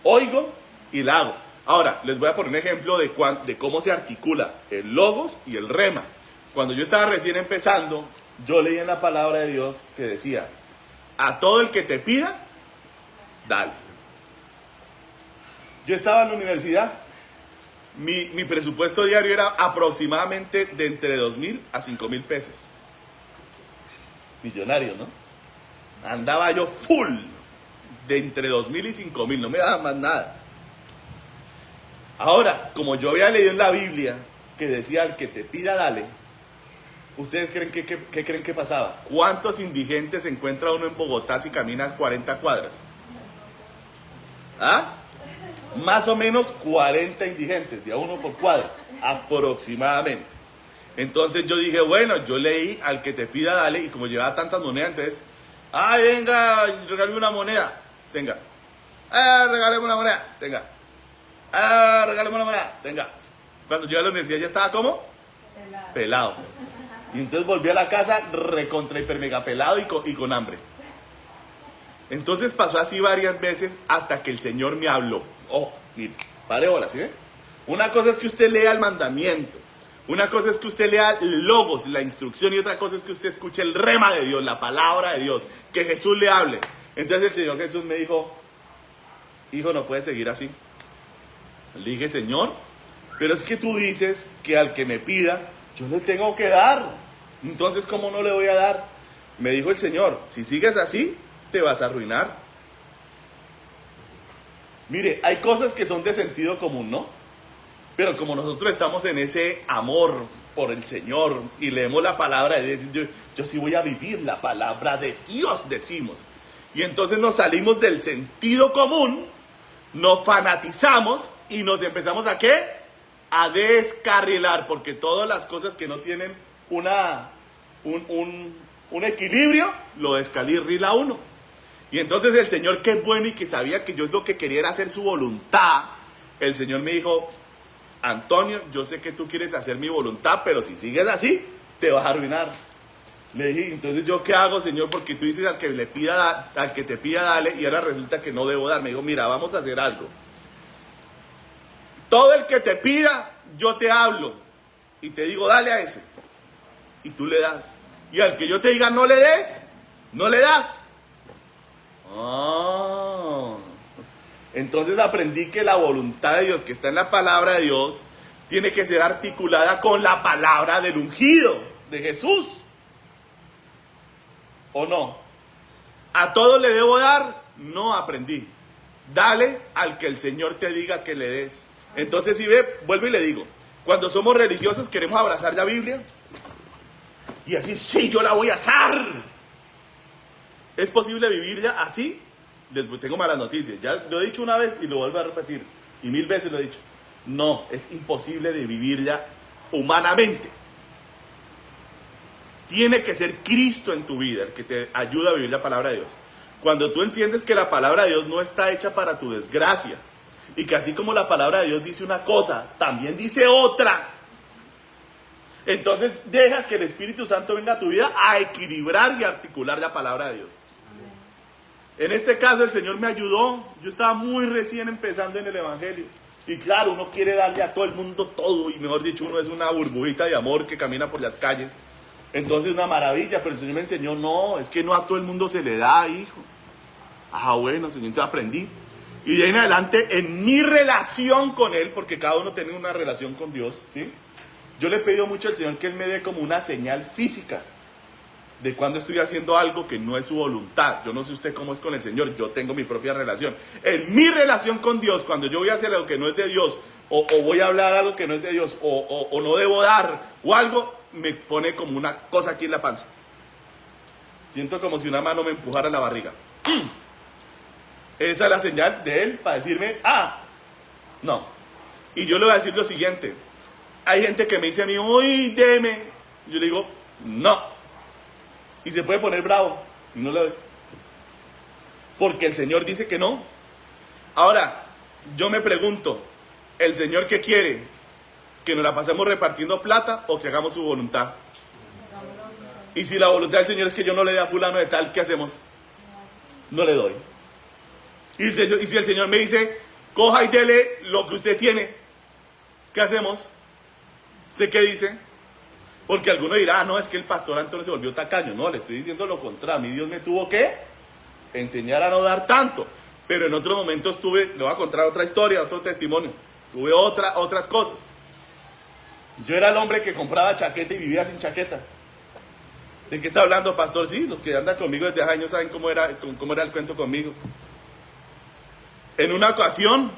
Speaker 1: Oigo y la hago. Ahora, les voy a poner un ejemplo de cómo se articula el logos y el rema. Cuando yo estaba recién empezando, yo leí en la palabra de Dios que decía, a todo el que te pida, dale. Yo estaba en la universidad, mi presupuesto diario era aproximadamente de entre 2,000 a 5,000 pesos. Millonario, ¿no? Andaba yo full de entre 2,000 y 5,000, no me daba más nada. Ahora, como yo había leído en la Biblia que decía al que te pida dale, ¿ustedes creen qué creen que pasaba? ¿Cuántos indigentes encuentra uno en Bogotá si camina 40 cuadras? ¿Ah? Más o menos 40 indigentes, de a uno por cuadra, aproximadamente. Entonces yo dije, bueno, yo leí al que te pida dale, y como llevaba tantas monedas, entonces, ay, venga, regálame una moneda, tenga. Regálame una moneda, tenga. Regálame una moneda, tenga. Cuando llegué a la universidad ya estaba ¿cómo? Pelado. Y entonces volví a la casa recontra hiper mega pelado y con hambre. Entonces pasó así varias veces hasta que el Señor me habló. Oh, mire, pare bola, ¿sí ve? Una cosa es que usted lea el mandamiento. Una cosa es que usted lea logos, la instrucción, y otra cosa es que usted escuche el rema de Dios, la palabra de Dios, que Jesús le hable. Entonces el Señor Jesús me dijo, hijo, no puedes seguir así. Le dije, Señor, pero es que tú dices que al que me pida, yo le tengo que dar. Entonces, ¿cómo no le voy a dar? Me dijo el Señor, si sigues así, te vas a arruinar. Mire, hay cosas que son de sentido común, ¿no? Pero como nosotros estamos en ese amor por el Señor y leemos la palabra de Dios, yo sí voy a vivir la palabra de Dios, decimos. Y entonces nos salimos del sentido común, nos fanatizamos y nos empezamos ¿a qué? A descarrilar, porque todas las cosas que no tienen un equilibrio, lo descarrila uno. Y entonces el Señor, que es bueno y que sabía que yo lo que quería era hacer su voluntad, el Señor me dijo, Antonio, yo sé que tú quieres hacer mi voluntad, pero si sigues así, te vas a arruinar. Le dije, entonces ¿yo qué hago, Señor? Porque tú dices al que te pida dale, y ahora resulta que no debo dar. Me dijo, mira, vamos a hacer algo. Todo el que te pida, yo te hablo y te digo, dale a ese, y tú le das. Y al que yo te diga no le des, no le das. Entonces aprendí que la voluntad de Dios que está en la palabra de Dios tiene que ser articulada con la palabra del ungido de Jesús. ¿O no? ¿A todos le debo dar? No aprendí. Dale al que el Señor te diga que le des. Entonces, si ve, vuelvo y le digo, cuando somos religiosos queremos abrazar la Biblia y decir, sí, yo la voy a hacer. ¿Es posible vivir ya así? Les tengo malas noticias. Ya lo he dicho una vez y lo vuelvo a repetir. Y 1000 veces lo he dicho. No, es imposible de vivir ya humanamente. Tiene que ser Cristo en tu vida el que te ayuda a vivir la palabra de Dios. Cuando tú entiendes que la palabra de Dios no está hecha para tu desgracia, y que así como la palabra de Dios dice una cosa, también dice otra, entonces dejas que el Espíritu Santo venga a tu vida a equilibrar y articular la palabra de Dios. En este caso el Señor me ayudó. Yo estaba muy recién empezando en el Evangelio. Y claro, uno quiere darle a todo el mundo todo. Y mejor dicho, uno es una burbujita de amor que camina por las calles. Entonces una maravilla. Pero el Señor me enseñó, no, es que no a todo el mundo se le da, hijo. Bueno, Señor, entonces aprendí. Y de ahí en adelante, en mi relación con Él, porque cada uno tiene una relación con Dios, ¿sí? Yo le he pedido mucho al Señor que Él me dé como una señal física de cuando estoy haciendo algo que no es su voluntad. Yo no sé usted cómo es con el Señor, yo tengo mi propia relación. En mi relación con Dios, cuando yo voy a hacer algo que no es de Dios, o voy a hablar algo que no es de Dios, o no debo dar, o algo, me pone como una cosa aquí en la panza. Siento como si una mano me empujara la barriga. Esa es la señal de Él para decirme, no. Y yo le voy a decir lo siguiente. Hay gente que me dice a mí, uy, deme. Y yo le digo, no. Y se puede poner bravo y no le doy. Porque el Señor dice que no. Ahora, yo me pregunto, ¿el Señor qué quiere? ¿Que nos la pasemos repartiendo plata o que hagamos su voluntad? Y si la voluntad del Señor es que yo no le dé a fulano de tal, ¿qué hacemos? No le doy. Y si el Señor me dice, coja y dele lo que usted tiene, ¿qué hacemos? ¿Usted qué dice? Porque alguno dirá, no, es que el pastor Antonio se volvió tacaño. No, le estoy diciendo lo contrario. A mí Dios me tuvo que enseñar a no dar tanto. Pero en otros momentos le voy a contar otra historia, otro testimonio. Tuve otras cosas. Yo era el hombre que compraba chaqueta y vivía sin chaqueta. ¿De qué está hablando, pastor? Sí, los que andan conmigo desde hace años saben cómo era el cuento conmigo. En una ocasión,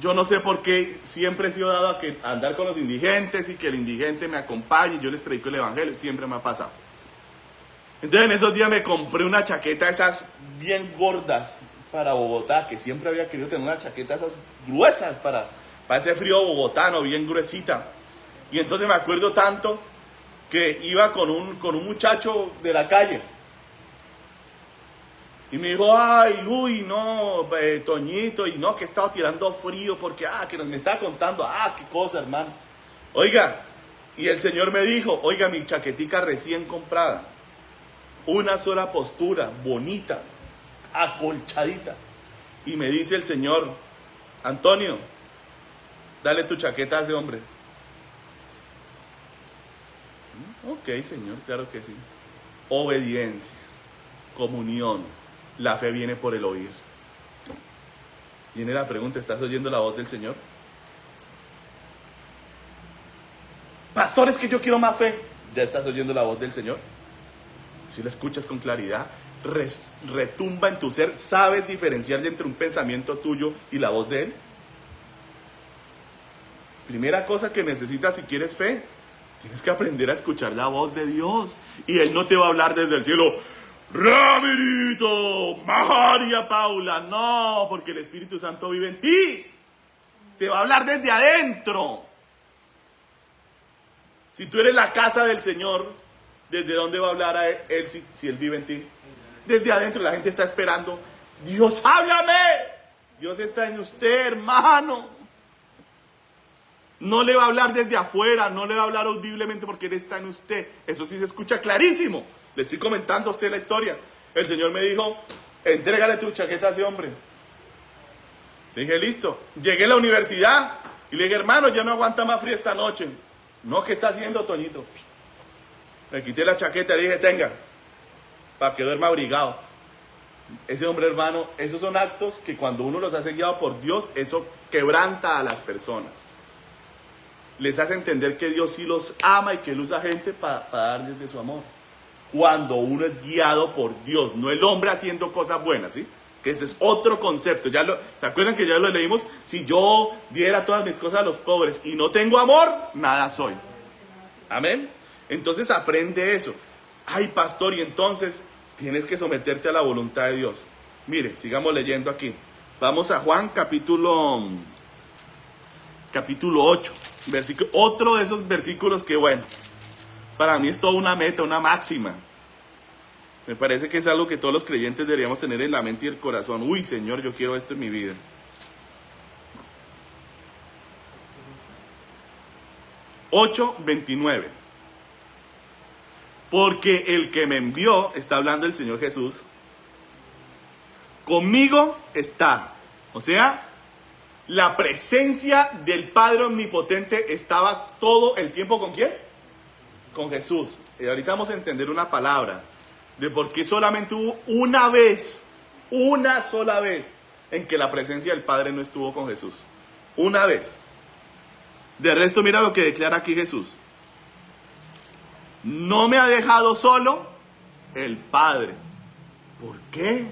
Speaker 1: yo no sé por qué siempre he sido dado a andar con los indigentes y que el indigente me acompañe y yo les predico el evangelio, siempre me ha pasado. Entonces en esos días me compré una chaqueta esas bien gordas para Bogotá, que siempre había querido tener una chaqueta esas gruesas para ese frío bogotano, bien gruesita. Y entonces me acuerdo tanto que iba con un muchacho de la calle. Y me dijo, ay, uy, no, Toñito, y no, que he estado tirando frío porque, que me estaba contando, qué cosa, hermano. Oiga, y el Señor me dijo, oiga, mi chaquetica recién comprada, una sola postura, bonita, acolchadita. Y me dice el Señor, Antonio, dale tu chaqueta a ese hombre. Ok, Señor, claro que sí. Obediencia, comunión. La fe viene por el oír. Viene la pregunta, ¿estás oyendo la voz del Señor? Pastor, es que yo quiero más fe. ¿Ya estás oyendo la voz del Señor? Si la escuchas con claridad, retumba en tu ser, ¿sabes diferenciar entre un pensamiento tuyo y la voz de Él? Primera cosa que necesitas si quieres fe, tienes que aprender a escuchar la voz de Dios. Y Él no te va a hablar desde el cielo, Ramirito, María Paula, no, porque el Espíritu Santo vive en ti. Te va a hablar desde adentro. Si tú eres la casa del Señor, ¿desde dónde va a hablar a Él si Él vive en ti? Desde adentro. La gente está esperando, Dios, háblame. Dios está en usted, hermano. No le va a hablar desde afuera, no le va a hablar audiblemente porque Él está en usted. Eso sí se escucha clarísimo. Le estoy comentando a usted la historia. El Señor me dijo, entrégale tu chaqueta a ese hombre. Le dije, listo. Llegué a la universidad y le dije, hermano, ya no aguanta más frío esta noche. No, ¿qué está haciendo, Toñito? Le quité la chaqueta y le dije, tenga, para que duerma abrigado. Ese hombre, hermano, esos son actos que cuando uno los hace guiado por Dios, eso quebranta a las personas. Les hace entender que Dios sí los ama y que Él usa gente para darles de su amor. Cuando uno es guiado por Dios, no el hombre haciendo cosas buenas, ¿sí? Que ese es otro concepto. ¿Se acuerdan que ya lo leímos? Si yo diera todas mis cosas a los pobres y no tengo amor, nada soy. Amén. Entonces aprende eso. Ay, pastor, y entonces tienes que someterte a la voluntad de Dios. Mire, sigamos leyendo aquí. Vamos a Juan capítulo 8. Otro de esos versículos que, bueno, para mí es toda una meta, una máxima. Me parece que es algo que todos los creyentes deberíamos tener en la mente y el corazón. Uy, Señor, yo quiero esto en mi vida. Juan 8:29. Porque el que me envió, está hablando el Señor Jesús, conmigo está. O sea, la presencia del Padre Omnipotente estaba todo el tiempo ¿con quién? Con Jesús. Y ahorita vamos a entender una palabra de por qué solamente hubo una sola vez en que la presencia del Padre no estuvo con Jesús. Una vez. De resto, mira lo que declara aquí Jesús. No me ha dejado solo el Padre. ¿Por qué?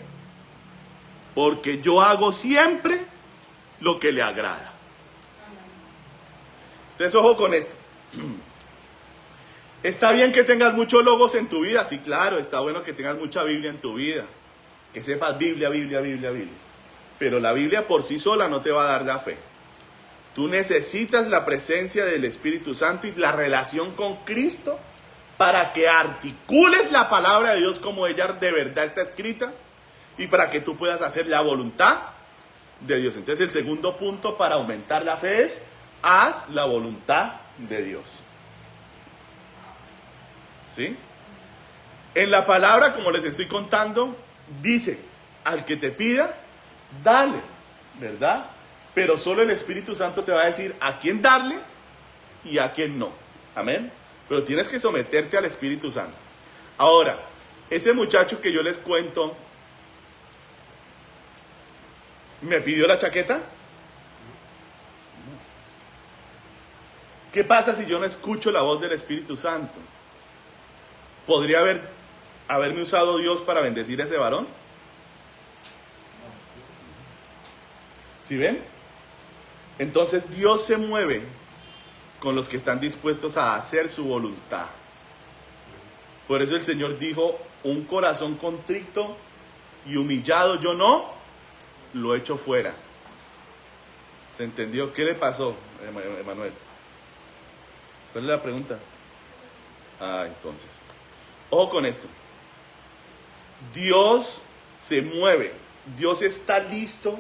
Speaker 1: Porque yo hago siempre lo que le agrada. Entonces, ojo con esto. Está bien que tengas muchos logos en tu vida, sí, claro, está bueno que tengas mucha Biblia en tu vida, que sepas Biblia. Pero la Biblia por sí sola no te va a dar la fe. Tú necesitas la presencia del Espíritu Santo y la relación con Cristo para que articules la palabra de Dios como ella de verdad está escrita y para que tú puedas hacer la voluntad de Dios. Entonces el segundo punto para aumentar la fe es, haz la voluntad de Dios. ¿Sí? En la palabra, como les estoy contando, dice, al que te pida, dale, ¿verdad? Pero solo el Espíritu Santo te va a decir a quién darle y a quién no. Amén. Pero tienes que someterte al Espíritu Santo. Ahora, ese muchacho que yo les cuento, ¿me pidió la chaqueta? ¿Qué pasa si yo no escucho la voz del Espíritu Santo? ¿Podría haberme usado Dios para bendecir a ese varón? ¿Sí ven? Entonces Dios se mueve con los que están dispuestos a hacer su voluntad. Por eso el Señor dijo, un corazón contrito y humillado yo no lo echo fuera. ¿Se entendió? ¿Qué le pasó, Emanuel? ¿Cuál es la pregunta? Entonces, ojo con esto. Dios se mueve. Dios está listo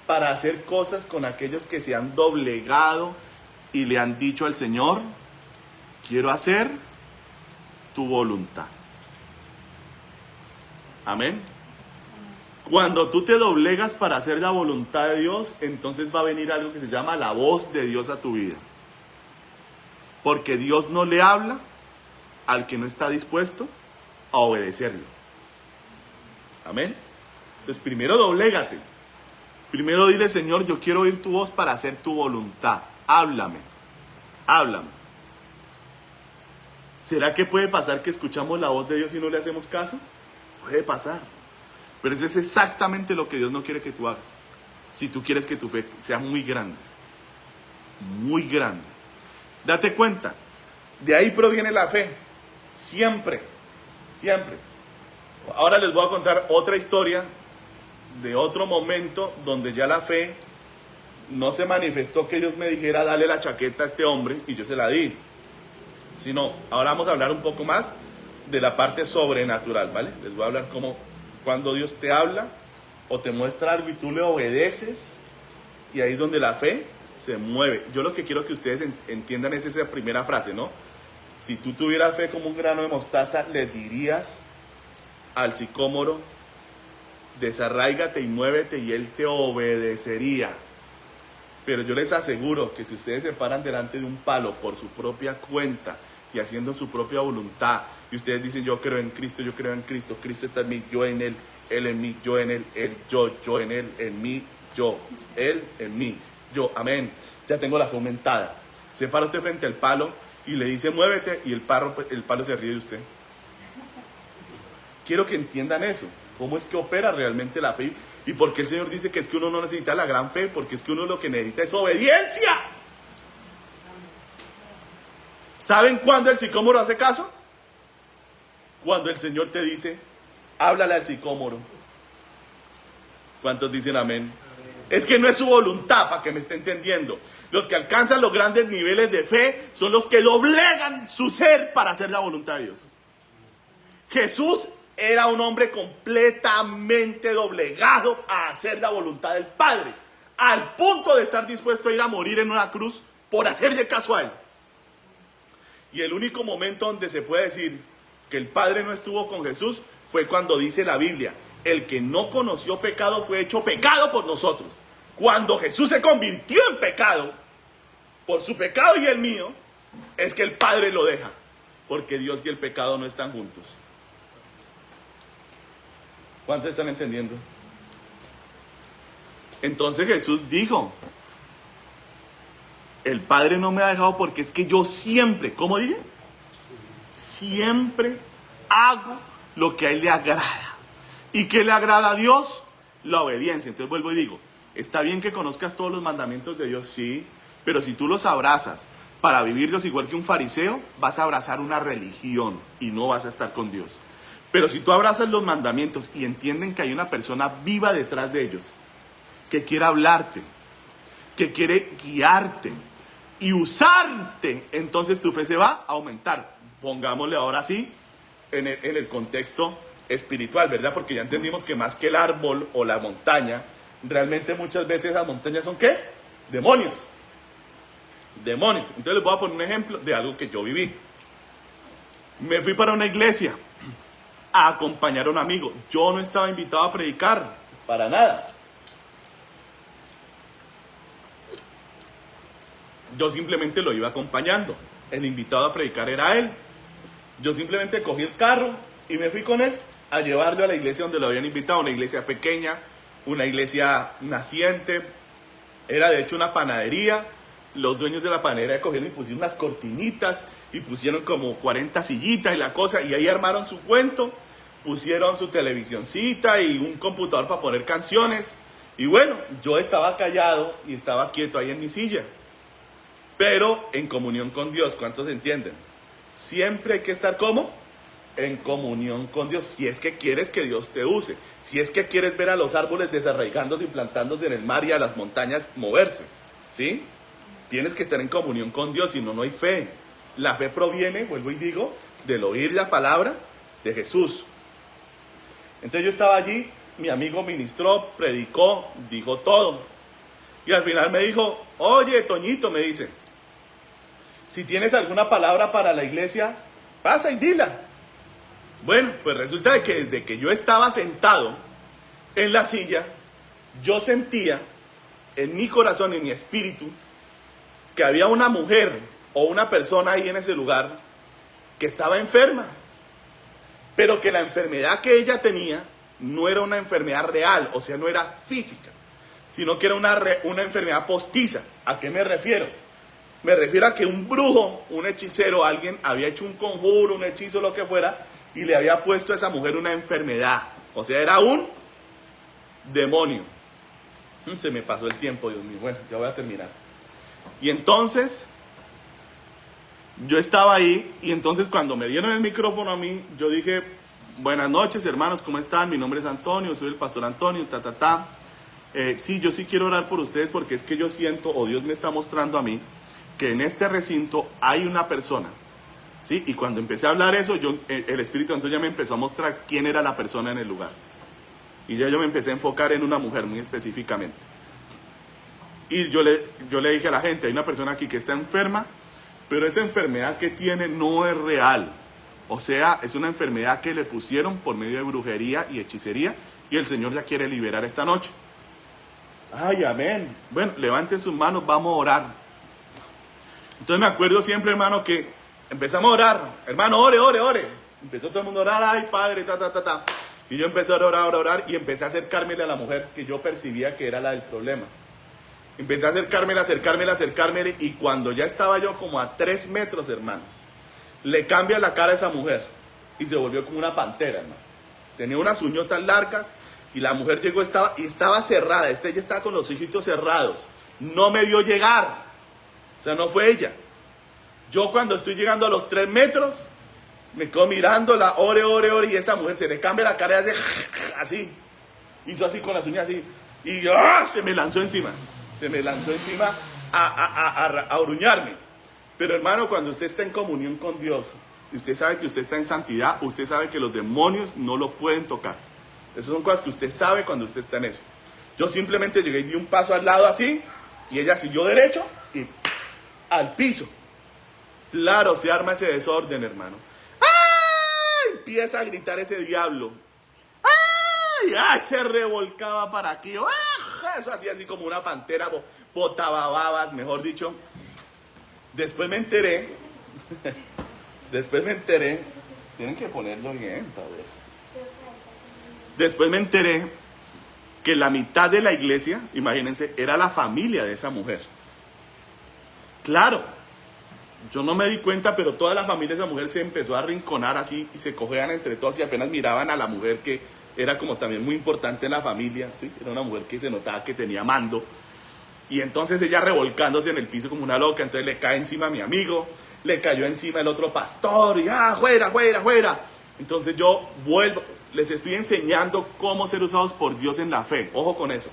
Speaker 1: para hacer cosas con aquellos que se han doblegado y le han dicho al Señor, quiero hacer tu voluntad. Amén. Cuando tú te doblegas para hacer la voluntad de Dios, entonces va a venir algo que se llama la voz de Dios a tu vida. Porque Dios no le habla al que no está dispuesto a obedecerlo. Amén. Entonces primero doblégate. Primero dile, Señor, yo quiero oír tu voz para hacer tu voluntad. Háblame. Háblame. ¿Será que puede pasar que escuchamos la voz de Dios y no le hacemos caso? Puede pasar. Pero eso es exactamente lo que Dios no quiere que tú hagas. Si tú quieres que tu fe sea muy grande. Muy grande. Date cuenta. De ahí proviene la fe. Siempre. Siempre. Ahora les voy a contar otra historia de otro momento donde ya la fe no se manifestó que Dios me dijera dale la chaqueta a este hombre y yo se la di. Sino, ahora vamos a hablar un poco más de la parte sobrenatural, ¿vale? Les voy a hablar cómo cuando Dios te habla o te muestra algo y tú le obedeces, y ahí es donde la fe se mueve. Yo lo que quiero que ustedes entiendan es esa primera frase, ¿no? Si tú tuvieras fe como un grano de mostaza, le dirías al sicómoro, desarráigate y muévete, y él te obedecería. Pero yo les aseguro que si ustedes se paran delante de un palo por su propia cuenta y haciendo su propia voluntad, y ustedes dicen yo creo en Cristo, Cristo está en mí, yo en él en mí, yo en él yo en él, en mí, yo, él en mí, yo, amén, ya tengo la fe aumentada. Se para usted frente al palo y le dice muévete, y el palo se ríe de usted. Quiero que entiendan eso, cómo es que opera realmente la fe. Y por qué el Señor dice que es que uno no necesita la gran fe, porque es que uno lo que necesita es obediencia. ¿Saben cuándo el sicómoro hace caso? Cuando el Señor te dice, háblale al sicómoro. ¿Cuántos dicen amén? Es que no es su voluntad, para que me esté entendiendo. Los que alcanzan los grandes niveles de fe son los que doblegan su ser para hacer la voluntad de Dios. Jesús era un hombre completamente doblegado a hacer la voluntad del Padre, al punto de estar dispuesto a ir a morir en una cruz por hacerle caso a él. Y el único momento donde se puede decir que el Padre no estuvo con Jesús fue cuando dice la Biblia, el que no conoció pecado fue hecho pecado por nosotros. Cuando Jesús se convirtió en pecado, por su pecado y el mío, es que el Padre lo deja, porque Dios y el pecado no están juntos. ¿Cuántos están entendiendo? Entonces Jesús dijo, el Padre no me ha dejado porque es que yo siempre, ¿cómo dije? Siempre hago lo que a él le agrada. ¿Y qué le agrada a Dios? La obediencia. Entonces vuelvo y digo, está bien que conozcas todos los mandamientos de Dios, sí, pero si tú los abrazas para vivirlos igual que un fariseo, vas a abrazar una religión y no vas a estar con Dios. Pero si tú abrazas los mandamientos y entienden que hay una persona viva detrás de ellos, que quiere hablarte, que quiere guiarte y usarte, entonces tu fe se va a aumentar. Pongámosle ahora sí en el contexto espiritual, ¿verdad? Porque ya entendimos que más que el árbol o la montaña, realmente muchas veces las montañas son ¿qué? Demonios. Demonios. Entonces les voy a poner un ejemplo de algo que yo viví. Me fui para una iglesia a acompañar a un amigo. Yo no estaba invitado a predicar, para nada. Yo simplemente lo iba acompañando. El invitado a predicar era él. Yo simplemente cogí el carro y me fui con él a llevarlo a la iglesia donde lo habían invitado. Una iglesia pequeña, una iglesia naciente. Era de hecho una panadería. Los dueños de la panadería cogieron y pusieron unas cortinitas y pusieron como 40 sillitas y la cosa, y ahí armaron su cuento. Pusieron su televisioncita y un computador para poner canciones, Y bueno, yo estaba callado y estaba quieto ahí en mi silla, pero en comunión con Dios. ¿Cuántos entienden? Siempre hay que estar ¿cómo? En comunión con Dios, si es que quieres que Dios te use, si es que quieres ver a los árboles desarraigándose y plantándose en el mar y a las montañas moverse, ¿sí? Tienes que estar en comunión con Dios, si no, no hay fe. La fe proviene, vuelvo y digo, del oír la palabra de Jesús. Entonces yo estaba allí, mi amigo ministró, predicó, dijo todo, y al final me dijo, oye, Toñito, me dice, si tienes alguna palabra para la iglesia, pasa y dila. Bueno, pues resulta de que desde que yo estaba sentado en la silla, yo sentía en mi corazón, en mi espíritu, que había una mujer o una persona ahí en ese lugar que estaba enferma, pero que la enfermedad que ella tenía no era una enfermedad real, o sea, no era física, sino que era una enfermedad postiza. ¿A qué me refiero? Me refiero a que un brujo, un hechicero, alguien había hecho un conjuro, un hechizo, lo que fuera, y le había puesto a esa mujer una enfermedad. O sea, era un demonio. Se me pasó el tiempo, Dios mío. Bueno, ya voy a terminar. Y entonces, yo estaba ahí, y entonces cuando me dieron el micrófono a mí, yo dije, buenas noches, hermanos, ¿cómo están? Mi nombre es Antonio, soy el pastor Antonio, sí, yo sí quiero orar por ustedes porque es que yo siento, o Dios me está mostrando a mí, que en este recinto hay una persona. ¿Sí? Y cuando empecé a hablar eso, el Espíritu Santo ya me empezó a mostrar quién era la persona en el lugar. Y ya yo me empecé a enfocar en una mujer muy específicamente. Y yo le dije a la gente, hay una persona aquí que está enferma, pero esa enfermedad que tiene no es real. O sea, es una enfermedad que le pusieron por medio de brujería y hechicería, y el Señor ya quiere liberar esta noche. Ay, amén. Bueno, levanten sus manos, vamos a orar. Entonces me acuerdo siempre, hermano, que empezamos a orar, hermano, ore. Empezó todo el mundo a orar, ay, Padre, Y yo empecé a orar, y empecé a acercármele a la mujer que yo percibía que era la del problema. Empecé a acercármele, y cuando ya estaba yo como a 3 metros, hermano, le cambia la cara a esa mujer, y se volvió como una pantera, hermano. Tenía unas uñotas largas, y la mujer llegó, estaba cerrada, ella estaba con los ojitos cerrados, no me vio llegar, o sea, no fue ella. Yo cuando estoy llegando a los 3 metros, me quedo mirándola, ore, y esa mujer se le cambia la cara y hace así. Hizo así con las uñas así. Y se me lanzó encima. A oruñarme. Pero hermano, cuando usted está en comunión con Dios, y usted sabe que usted está en santidad, usted sabe que los demonios no lo pueden tocar. Esas son cosas que usted sabe cuando usted está en eso. Yo simplemente llegué y di un paso al lado así, y ella siguió derecho y al piso. Claro, se arma ese desorden, hermano. ¡Ay! Empieza a gritar ese diablo. ¡Ay! ¡Ay! Se revolcaba para aquí. ¡Ah! Eso hacía así como una pantera, botaba babas, mejor dicho. Después me enteré. Tienen que ponerlo bien, tal vez. Después me enteré que la mitad de la iglesia, imagínense, era la familia de esa mujer. Claro. Yo no me di cuenta, pero toda la familia de esa mujer se empezó a arrinconar así y se cogían entre todos y apenas miraban a la mujer que era como también muy importante en la familia, ¿sí? Era una mujer que se notaba que tenía mando. Y entonces ella revolcándose en el piso como una loca, entonces le cae encima a mi amigo, le cayó encima el otro pastor y fuera. Entonces yo vuelvo, les estoy enseñando cómo ser usados por Dios en la fe. Ojo con eso.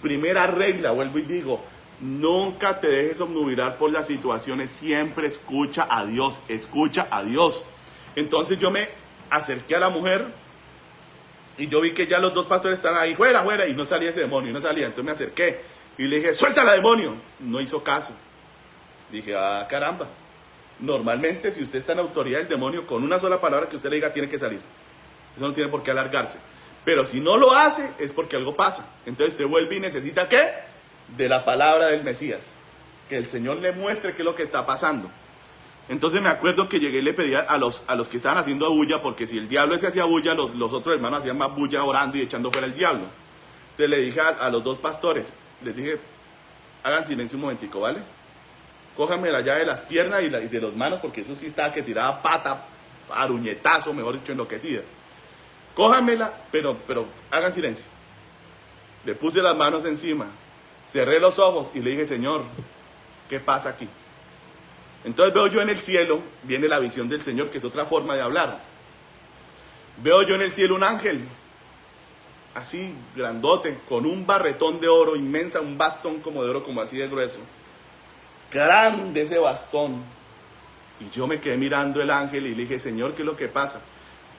Speaker 1: Primera regla, vuelvo y digo, nunca te dejes obnubilar por las situaciones, siempre escucha a Dios. Entonces yo me acerqué a la mujer y yo vi que ya los 2 pastores estaban ahí, fuera, y no salía ese demonio, entonces me acerqué y le dije, suéltala, demonio. No hizo caso. Dije, caramba, normalmente si usted está en autoridad del demonio, con una sola palabra que usted le diga tiene que salir, eso no tiene por qué alargarse, pero si no lo hace es porque algo pasa. Entonces usted vuelve y necesita ¿qué? De la palabra del Mesías, que el Señor le muestre qué es lo que está pasando. Entonces me acuerdo que llegué y le pedí a los que estaban haciendo bulla, porque si el diablo se hacía bulla, los otros hermanos hacían más bulla orando y echando fuera el diablo. Entonces le dije a los 2 pastores, les dije, hagan silencio un momentico, ¿vale? Cójanme la llave de las piernas y de las manos, porque eso sí estaba que tiraba pata, aruñetazo, mejor dicho, enloquecida. Cójanmela, pero hagan silencio. le puse las manos encima, cerré los ojos y le dije, Señor, ¿qué pasa aquí? Entonces veo yo en el cielo, viene la visión del Señor, que es otra forma de hablar. Veo yo en el cielo un ángel, así grandote, con un barretón de oro inmensa, un bastón como de oro, como así de grueso. Grande ese bastón. Y yo me quedé mirando el ángel y le dije, Señor, ¿qué es lo que pasa?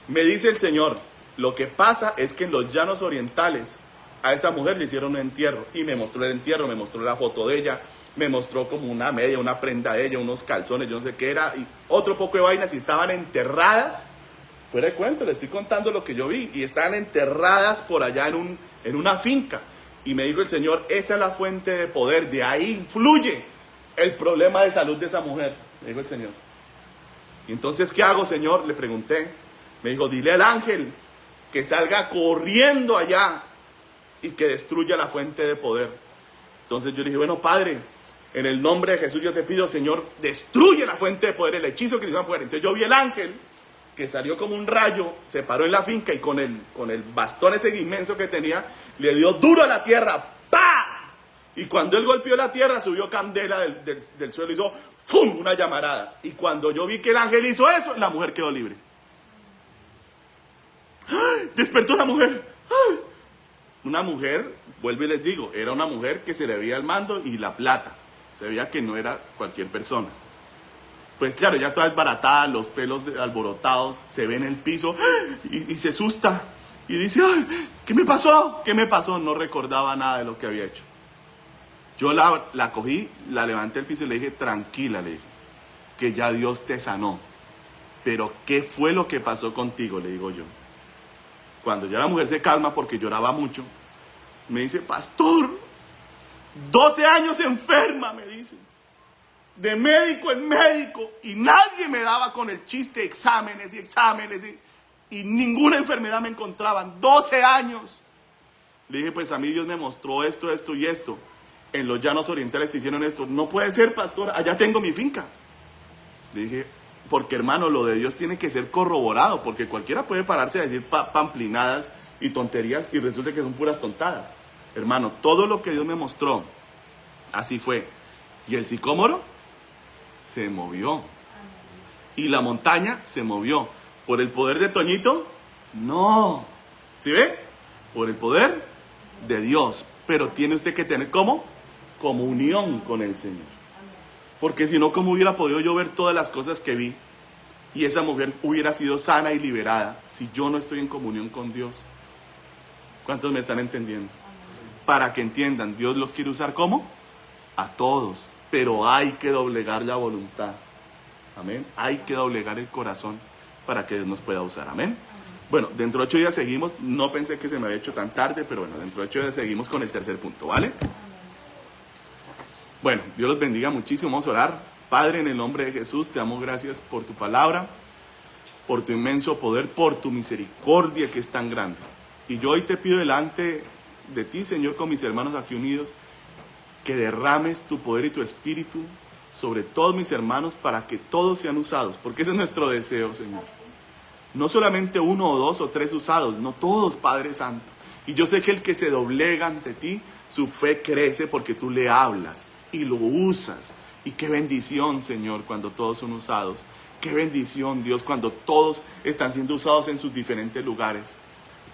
Speaker 1: Me dice el Señor, lo que pasa es que en los llanos orientales a esa mujer le hicieron un entierro. Y me mostró el entierro, me mostró la foto de ella, me mostró como una media, una prenda de ella, unos calzones, yo no sé qué era, y otro poco de vainas, y estaban enterradas. Fuera de cuento, le estoy contando lo que yo vi, y estaban enterradas por allá en una finca. Y me dijo el Señor, esa es la fuente de poder, de ahí fluye el problema de salud de esa mujer, me dijo el Señor. Y entonces, ¿qué hago, Señor? Le pregunté. Me dijo, dile al ángel que salga corriendo allá y que destruya la fuente de poder. Entonces yo le dije, bueno, Padre, en el nombre de Jesús yo te pido, Señor, destruye la fuente de poder, el hechizo que le hizo a poder. Entonces yo vi el ángel que salió como un rayo, se paró en la finca y con el bastón ese inmenso que tenía, le dio duro a la tierra, ¡pa! Y cuando él golpeó la tierra, subió candela del suelo y hizo ¡fum! Una llamarada. Y cuando yo vi que el ángel hizo eso, la mujer quedó libre. ¡Ay! Despertó la mujer. ¡Ay! Una mujer, vuelvo y les digo, era una mujer que se le veía el mando y la plata. Se veía que no era cualquier persona. Pues claro, ya toda desbaratada, los pelos alborotados, se ve en el piso y se asusta. Y dice, ¡ay! ¿Qué me pasó? ¿Qué me pasó? No recordaba nada de lo que había hecho. Yo la cogí, la levanté del piso y le dije, tranquila, le dije, que ya Dios te sanó. Pero ¿qué fue lo que pasó contigo? Le digo yo. Cuando ya la mujer se calma porque lloraba mucho, me dice, pastor, 12 años enferma, me dice, de médico en médico, y nadie me daba con el chiste exámenes y exámenes, y ninguna enfermedad me encontraban, 12 años. Le dije, pues a mí Dios me mostró esto, esto y esto. En los llanos orientales te hicieron esto. No puede ser, pastor, allá tengo mi finca. Le dije, porque hermano, lo de Dios tiene que ser corroborado, porque cualquiera puede pararse a decir pamplinadas y tonterías y resulta que son puras tontadas. Hermano, todo lo que Dios me mostró, así fue. Y el sicómoro se movió. Y la montaña se movió. ¿Por el poder de Toñito? No. ¿Sí ve? Por el poder de Dios. Pero tiene usted que tener, ¿cómo? Comunión con el Señor. Porque si no, ¿cómo hubiera podido yo ver todas las cosas que vi? Y esa mujer hubiera sido sana y liberada si yo no estoy en comunión con Dios. ¿Cuántos me están entendiendo? Para que entiendan, Dios los quiere usar ¿cómo? A todos. Pero hay que doblegar la voluntad. Amén. Hay que doblegar el corazón para que Dios nos pueda usar. Amén. Bueno, dentro de 8 días seguimos. No pensé que se me había hecho tan tarde, pero bueno, dentro de 8 días seguimos con el tercer punto, ¿vale? Bueno, Dios los bendiga muchísimo. Vamos a orar. Padre, en el nombre de Jesús, te damos gracias por tu palabra, por tu inmenso poder, por tu misericordia que es tan grande. Y yo hoy te pido delante de ti, Señor, con mis hermanos aquí unidos, que derrames tu poder y tu espíritu sobre todos mis hermanos para que todos sean usados, porque ese es nuestro deseo, Señor. No solamente 1 o 2 o 3 usados, no todos, Padre Santo. Y yo sé que el que se doblega ante ti, su fe crece porque tú le hablas y lo usas. Y qué bendición, Señor, cuando todos son usados. Qué bendición, Dios, cuando todos están siendo usados en sus diferentes lugares.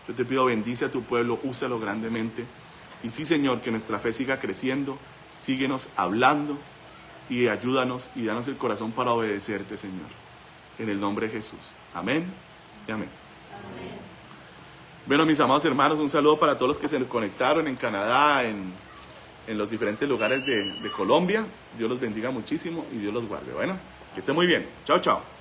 Speaker 1: Yo te pido, bendice a tu pueblo, úsalo grandemente. Y sí, Señor, que nuestra fe siga creciendo, síguenos hablando y ayúdanos y danos el corazón para obedecerte, Señor. En el nombre de Jesús. Amén y amén. Amén. Bueno, mis amados hermanos, un saludo para todos los que se conectaron en Canadá, en los diferentes lugares de Colombia. Dios los bendiga muchísimo y Dios los guarde. Bueno, que esté muy bien. Chao, chao.